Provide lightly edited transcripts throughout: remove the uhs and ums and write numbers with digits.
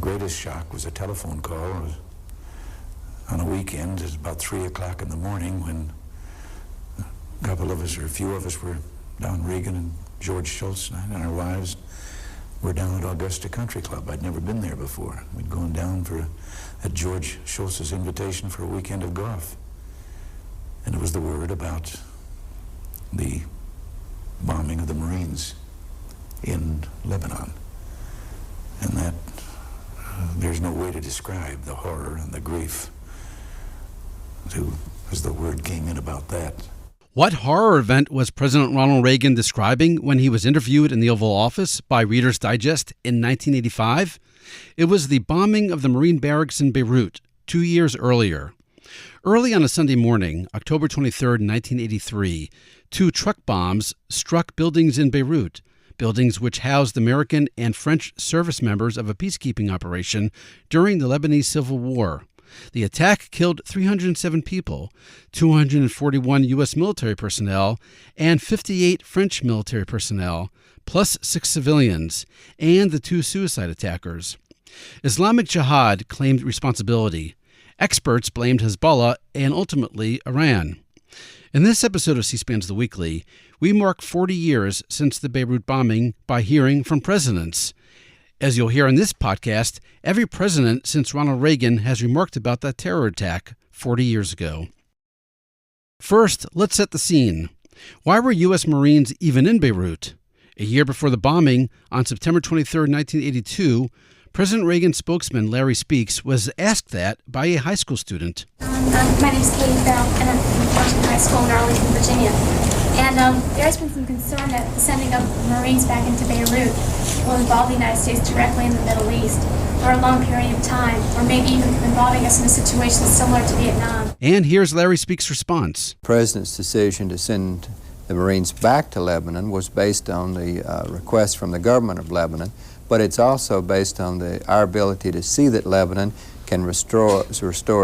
greatest shock was a telephone call on a weekend. It was about 3 o'clock in the morning when a couple of us, or a few of us, were down, Reagan and George Shultz and I and our wives were down at Augusta Country Club. I'd never been there before. We'd gone down at George Shultz's invitation for a weekend of golf. And it was the word about the bombing of the Marines in Lebanon. And that, there's no way to describe the horror and the grief as the word came in about that. What horror event was President Ronald Reagan describing when he was interviewed in the Oval Office by Reader's Digest in 1985? It was the bombing of the Marine Barracks in Beirut 2 years earlier. Early on a Sunday morning, October 23, 1983, 2 truck bombs struck buildings in Beirut, buildings which housed American and French service members of a peacekeeping operation during the Lebanese Civil War. The attack killed 307 people, 241 U.S. military personnel, and 58 French military personnel, plus 6 civilians, and the 2 suicide attackers. Islamic Jihad claimed responsibility. Experts blamed Hezbollah and ultimately Iran. In this episode of C-SPAN's The Weekly, we mark 40 years since the Beirut bombing by hearing from presidents. As you'll hear in this podcast, every president since Ronald Reagan has remarked about that terror attack 40 years ago. First, let's set the scene. Why were U.S. Marines even in Beirut? A year before the bombing, on September 23, 1982, President Reagan's spokesman, Larry Speakes, was asked that by a high school student. My name is Katie Farrell, and I'm from Washington High School in Arlington, Virginia. And there has been some concern that the sending of Marines back into Beirut will involve the United States directly in the Middle East for a long period of time, or maybe even involving us in a situation similar to Vietnam. And here's Larry Speakes' response. The President's decision to send the Marines back to Lebanon was based on the request from the government of Lebanon, but it's also based on our ability to see that Lebanon can restore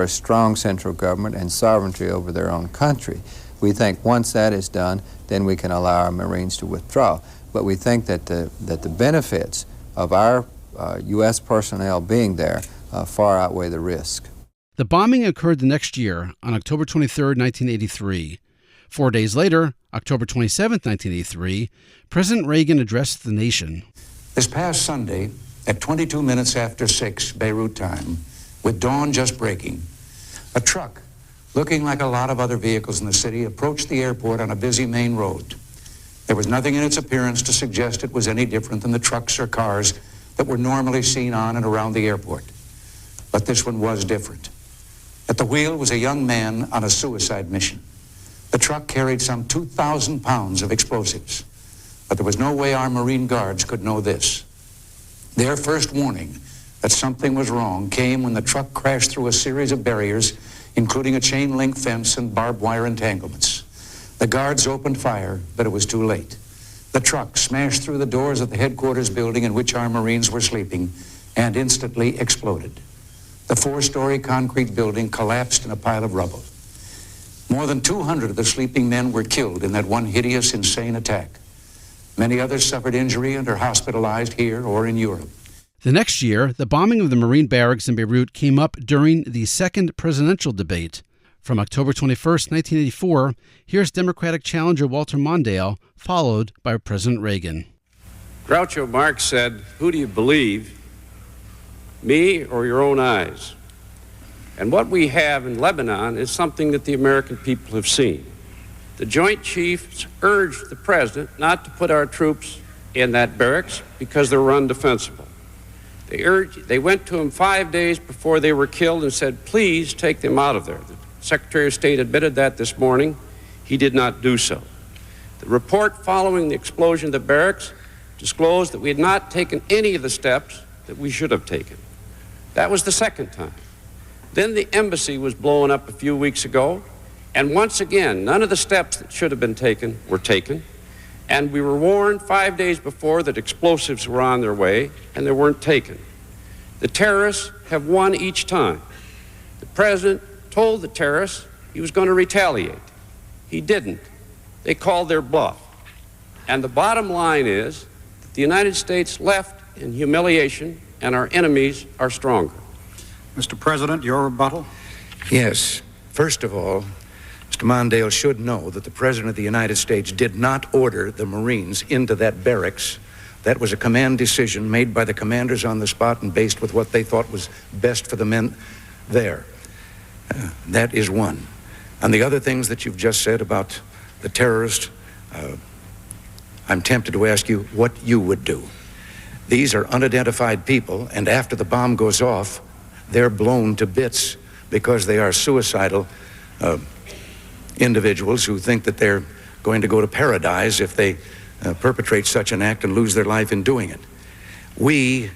a strong central government and sovereignty over their own country. We think once that is done, then we can allow our Marines to withdraw. But we think that the benefits of our U.S. personnel being there far outweigh the risk. The bombing occurred the next year, on October 23, 1983. 4 days later, October 27, 1983, President Reagan addressed the nation. This past Sunday, at 22 minutes after 6 Beirut time, with dawn just breaking, a truck, looking like a lot of other vehicles in the city, approached the airport on a busy main road. There was nothing in its appearance to suggest it was any different than the trucks or cars that were normally seen on and around the airport. But this one was different. At the wheel was a young man on a suicide mission. The truck carried some 2,000 pounds of explosives. But there was no way our Marine Guards could know this. Their first warning that something was wrong came when the truck crashed through a series of barriers, including a chain-link fence and barbed wire entanglements. The guards opened fire, but it was too late. The truck smashed through the doors of the headquarters building in which our Marines were sleeping and instantly exploded. The 4-story concrete building collapsed in a pile of rubble. More than 200 of the sleeping men were killed in that one hideous, insane attack. Many others suffered injury and are hospitalized here or in Europe. The next year, the bombing of the Marine Barracks in Beirut came up during the second presidential debate. From October 21, 1984, here's Democratic challenger Walter Mondale, followed by President Reagan. Groucho Marx said, "Who do you believe, me or your own eyes?" And what we have in Lebanon is something that the American people have seen. The Joint Chiefs urged the President not to put our troops in that barracks because they were undefensible. They went to him 5 days before they were killed and said, "Please take them out of there." The Secretary of State admitted that this morning. He did not do so. The report following the explosion of the barracks disclosed that we had not taken any of the steps that we should have taken. That was the second time. Then the embassy was blown up a few weeks ago, and once again, none of the steps that should have been taken were taken. And we were warned 5 days before that explosives were on their way, and they weren't taken. The terrorists have won each time. The President told the terrorists he was going to retaliate. He didn't. They called their bluff. And the bottom line is that the United States left in humiliation and our enemies are stronger. Mr. President, your rebuttal? Yes. First of all, Mr. Mondale should know that the President of the United States did not order the Marines into that barracks. That was a command decision made by the commanders on the spot and based with what they thought was best for the men there. That is one. And the other things that you've just said about the terrorists, I'm tempted to ask you what you would do. These are unidentified people, and after the bomb goes off, they're blown to bits because they are suicidal individuals who think that they're going to go to paradise if they perpetrate such an act and lose their life in doing it. We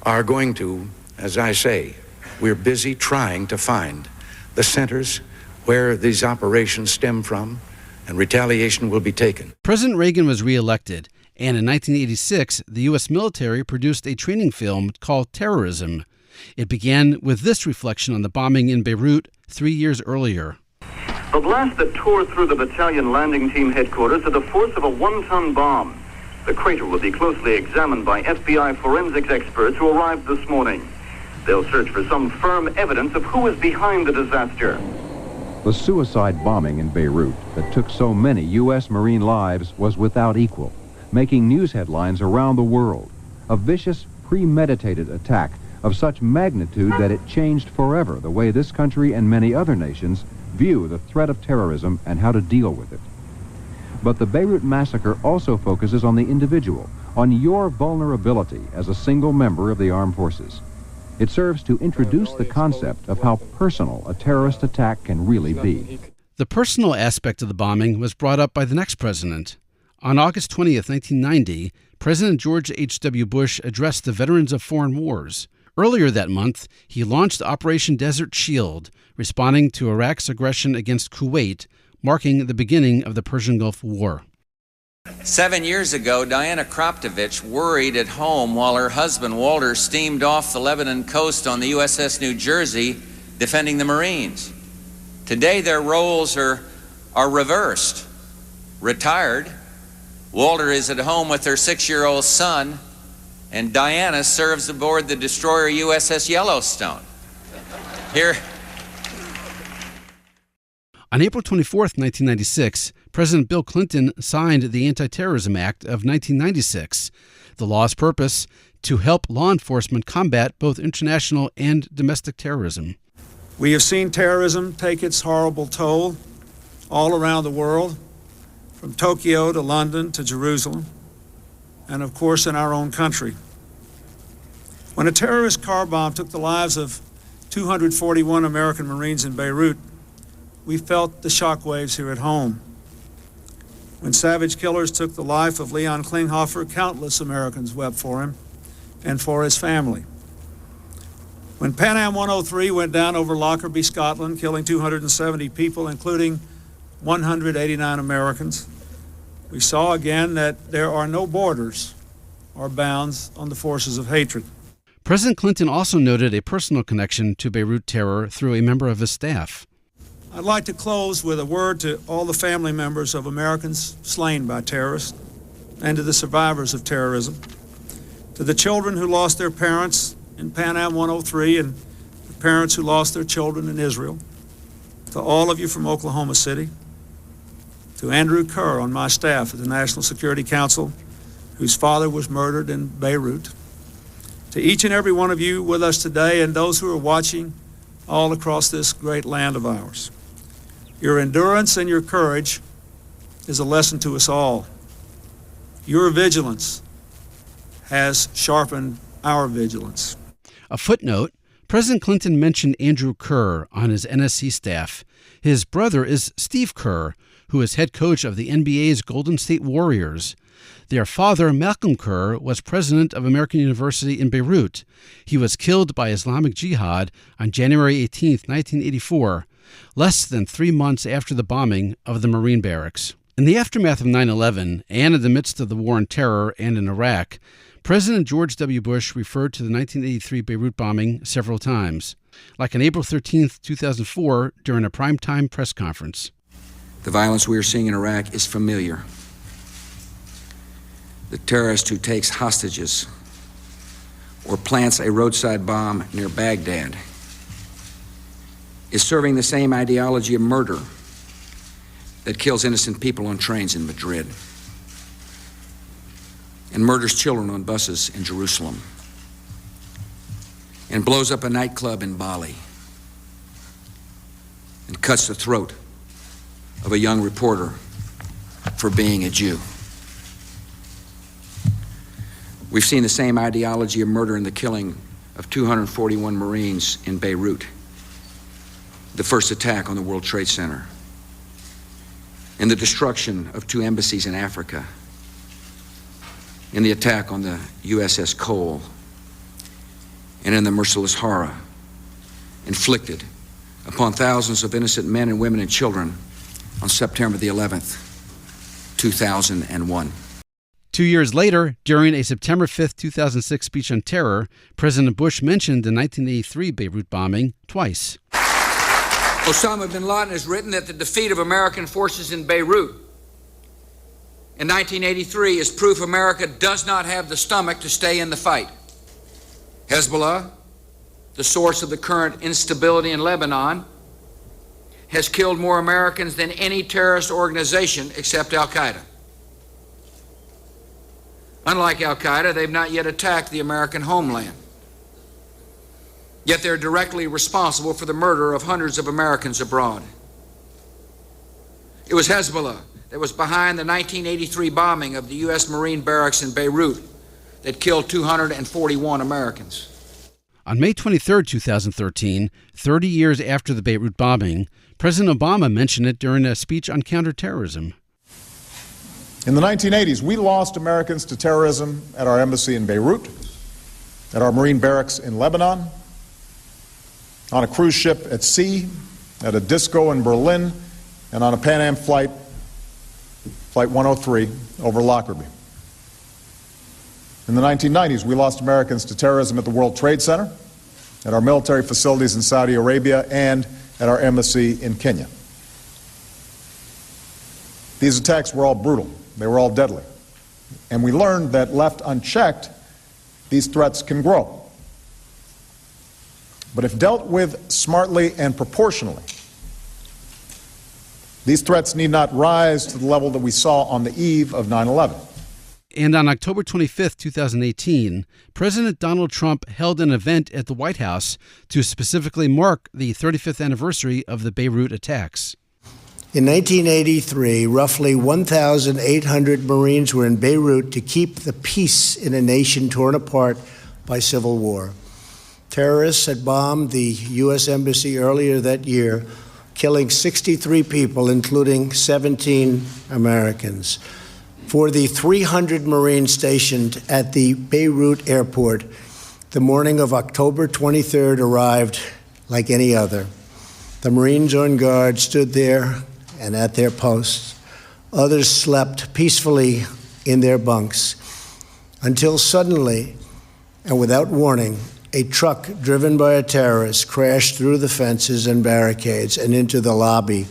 are going to, as I say, we're busy trying to find the centers where these operations stem from, and retaliation will be taken. President Reagan was reelected, and in 1986, the U.S. military produced a training film called Terrorism. It began with this reflection on the bombing in Beirut 3 years earlier. The blast that tore through the battalion landing team headquarters had the force of a one-ton bomb. The crater will be closely examined by FBI forensics experts who arrived this morning. They'll search for some firm evidence of who was behind the disaster. The suicide bombing in Beirut that took so many U.S. Marine lives was without equal, making news headlines around the world. A vicious, premeditated attack of such magnitude that it changed forever the way this country and many other nations view the threat of terrorism and how to deal with it. But the Beirut massacre also focuses on the individual, on your vulnerability as a single member of the armed forces. It serves to introduce the concept of how personal a terrorist attack can really be. The personal aspect of the bombing was brought up by the next president. On August 20th, 1990, President George H.W. Bush addressed the veterans of foreign wars. Earlier that month, he launched Operation Desert Shield, responding to Iraq's aggression against Kuwait, marking the beginning of the Persian Gulf War. 7 years ago, Diana Kroptovich worried at home while her husband Walter steamed off the Lebanon coast on the USS New Jersey defending the Marines. Today their roles are reversed. Retired, Walter is at home with their 6-year-old son, and Diana serves aboard the destroyer USS Yellowstone. Here. On April 24, 1996, President Bill Clinton signed the Anti-Terrorism Act of 1996. The law's purpose, to help law enforcement combat both international and domestic terrorism. We have seen terrorism take its horrible toll all around the world, from Tokyo to London to Jerusalem, and of course in our own country. When a terrorist car bomb took the lives of 241 American Marines in Beirut, we felt the shockwaves here at home. When savage killers took the life of Leon Klinghoffer, countless Americans wept for him and for his family. When Pan Am 103 went down over Lockerbie, Scotland, killing 270 people, including 189 Americans, we saw again that there are no borders or bounds on the forces of hatred. President Clinton also noted a personal connection to Beirut terror through a member of his staff. I'd like to close with a word to all the family members of Americans slain by terrorists and to the survivors of terrorism, to the children who lost their parents in Pan Am 103 and the parents who lost their children in Israel, to all of you from Oklahoma City, to Andrew Kerr on my staff at the National Security Council, whose father was murdered in Beirut, to each and every one of you with us today and those who are watching all across this great land of ours. Your endurance and your courage is a lesson to us all. Your vigilance has sharpened our vigilance. A footnote, President Clinton mentioned Andrew Kerr on his NSC staff. His brother is Steve Kerr, who is head coach of the NBA's Golden State Warriors. Their father, Malcolm Kerr, was president of American University in Beirut. He was killed by Islamic Jihad on January 18, 1984, less than 3 months after the bombing of the Marine Barracks. In the aftermath of 9/11, and in the midst of the war on terror and in Iraq, President George W. Bush referred to the 1983 Beirut bombing several times, like on April 13, 2004, during a primetime press conference. The violence we are seeing in Iraq is familiar. The terrorist who takes hostages or plants a roadside bomb near Baghdad is serving the same ideology of murder that kills innocent people on trains in Madrid and murders children on buses in Jerusalem and blows up a nightclub in Bali and cuts the throat of a young reporter for being a Jew. We've seen the same ideology of murder in the killing of 241 Marines in Beirut, the first attack on the World Trade Center, in the destruction of 2 embassies in Africa, in the attack on the USS Cole, and in the merciless horror inflicted upon thousands of innocent men and women and children on September the 11th, 2001. 2 years later, during a September 5, 2006 speech on terror, President Bush mentioned the 1983 Beirut bombing twice. Osama bin Laden has written that the defeat of American forces in Beirut in 1983 is proof America does not have the stomach to stay in the fight. Hezbollah, the source of the current instability in Lebanon, has killed more Americans than any terrorist organization except Al-Qaeda. Unlike Al-Qaeda, they've not yet attacked the American homeland. Yet they're directly responsible for the murder of hundreds of Americans abroad. It was Hezbollah that was behind the 1983 bombing of the U.S. Marine Barracks in Beirut that killed 241 Americans. On May 23, 2013, 30 years after the Beirut bombing, President Obama mentioned it during a speech on counterterrorism. In the 1980s, we lost Americans to terrorism at our embassy in Beirut, at our Marine barracks in Lebanon, on a cruise ship at sea, at a disco in Berlin, and on a Pan Am flight, Flight 103, over Lockerbie. In the 1990s, we lost Americans to terrorism at the World Trade Center, at our military facilities in Saudi Arabia, and at our embassy in Kenya. These attacks were all brutal. They were all deadly. And we learned that left unchecked, these threats can grow. But if dealt with smartly and proportionally, these threats need not rise to the level that we saw on the eve of 9/11. And on October 25, 2018, President Donald Trump held an event at the White House to specifically mark the 35th anniversary of the Beirut attacks. In 1983, roughly 1,800 Marines were in Beirut to keep the peace in a nation torn apart by civil war. Terrorists had bombed the U.S. Embassy earlier that year, killing 63 people, including 17 Americans. For the 300 Marines stationed at the Beirut airport, the morning of October 23rd arrived like any other. The Marines on guard stood there and at their posts. Others slept peacefully in their bunks until suddenly, and without warning, a truck driven by a terrorist crashed through the fences and barricades and into the lobby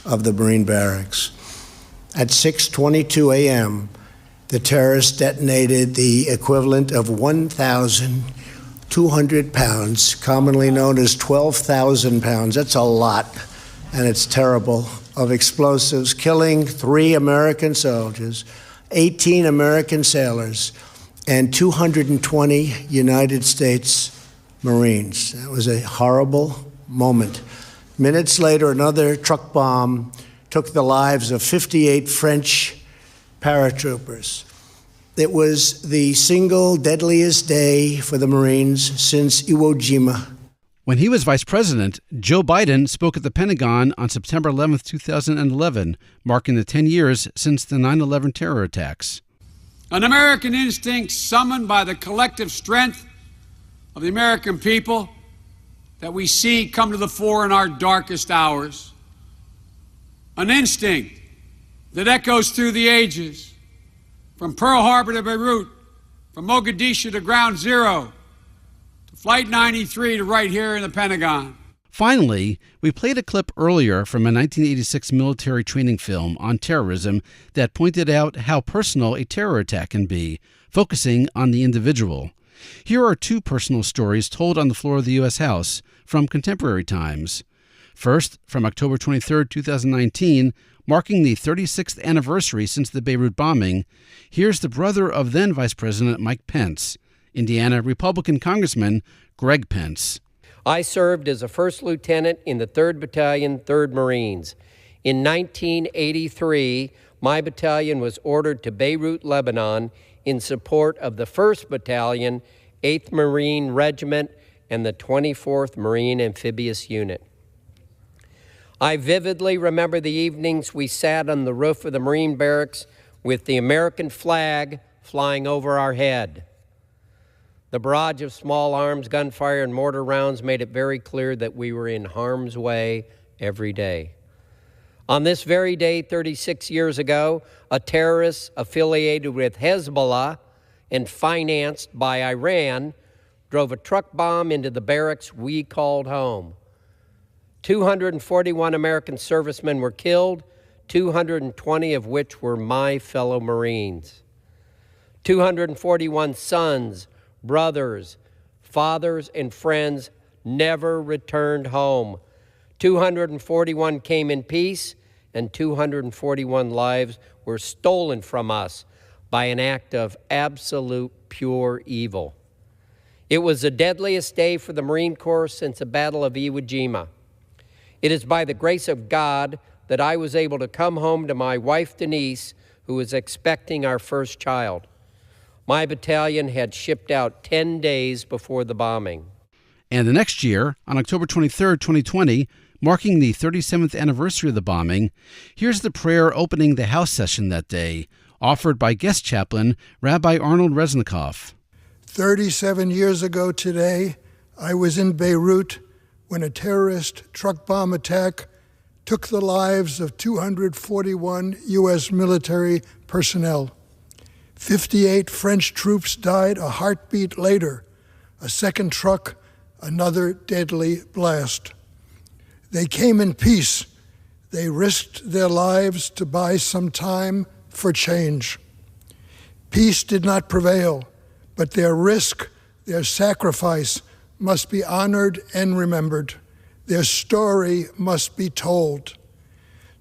of the Marine Barracks. At 6:22 a.m., the terrorist detonated the equivalent of 1,200 pounds, commonly known as 12,000 pounds. That's a lot, and it's terrible, of explosives, killing 3 American soldiers, 18 American sailors, and 220 United States Marines. That was a horrible moment. Minutes later, another truck bomb took the lives of 58 French paratroopers. It was the single deadliest day for the Marines since Iwo Jima. When he was vice president, Joe Biden spoke at the Pentagon on September 11, 2011, marking the 10 years since the 9/11 terror attacks. An American instinct summoned by the collective strength of the American people that we see come to the fore in our darkest hours. An instinct that echoes through the ages, from Pearl Harbor to Beirut, from Mogadishu to Ground Zero, to Flight 93 to right here in the Pentagon. Finally, we played a clip earlier from a 1986 military training film on terrorism that pointed out how personal a terror attack can be, focusing on the individual. Here are two personal stories told on the floor of the U.S. House from contemporary times. First, from October 23, 2019, marking the 36th anniversary since the Beirut bombing, here's the brother of then Vice President Mike Pence, Indiana Republican Congressman Greg Pence. I served as a first lieutenant in the 3rd Battalion, 3rd Marines. In 1983, my battalion was ordered to Beirut, Lebanon, in support of the 1st Battalion, 8th Marine Regiment, and the 24th Marine Amphibious Unit. I vividly remember the evenings we sat on the roof of the Marine Barracks with the American flag flying over our head. The barrage of small arms, gunfire, and mortar rounds made it very clear that we were in harm's way every day. On this very day, 36 years ago, a terrorist affiliated with Hezbollah and financed by Iran drove a truck bomb into the barracks we called home. 241 American servicemen were killed, 220 of which were my fellow Marines. 241 sons, brothers, fathers, and friends never returned home. 241 came in peace, and 241 lives were stolen from us by an act of absolute pure evil. It was the deadliest day for the Marine Corps since the Battle of Iwo Jima. It is by the grace of God that I was able to come home to my wife, Denise, who was expecting our first child. My battalion had shipped out 10 days before the bombing. And the next year, on October 23, 2020, marking the 37th anniversary of the bombing, here's the prayer opening the House session that day, offered by guest chaplain Rabbi Arnold Resnikoff. 37 years ago today, I was in Beirut when a terrorist truck bomb attack took the lives of 241 U.S. military personnel. 58 French troops died a heartbeat later. A second truck, another deadly blast. They came in peace. They risked their lives to buy some time for change. Peace did not prevail, but their risk, their sacrifice must be honored and remembered. Their story must be told.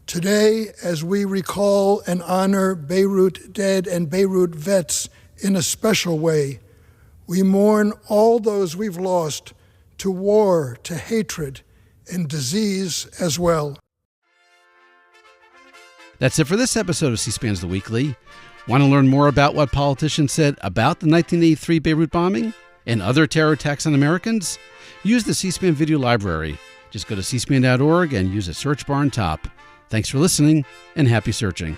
Today, as we recall and honor Beirut dead and Beirut vets in a special way, we mourn all those we've lost to war, to hatred, and disease as well. That's it for this episode of C-SPAN's The Weekly. Want to learn more about what politicians said about the 1983 Beirut bombing and other terror attacks on Americans? Use the C-SPAN video library. Just go to cspan.org and use the search bar on top. Thanks for listening, and happy searching.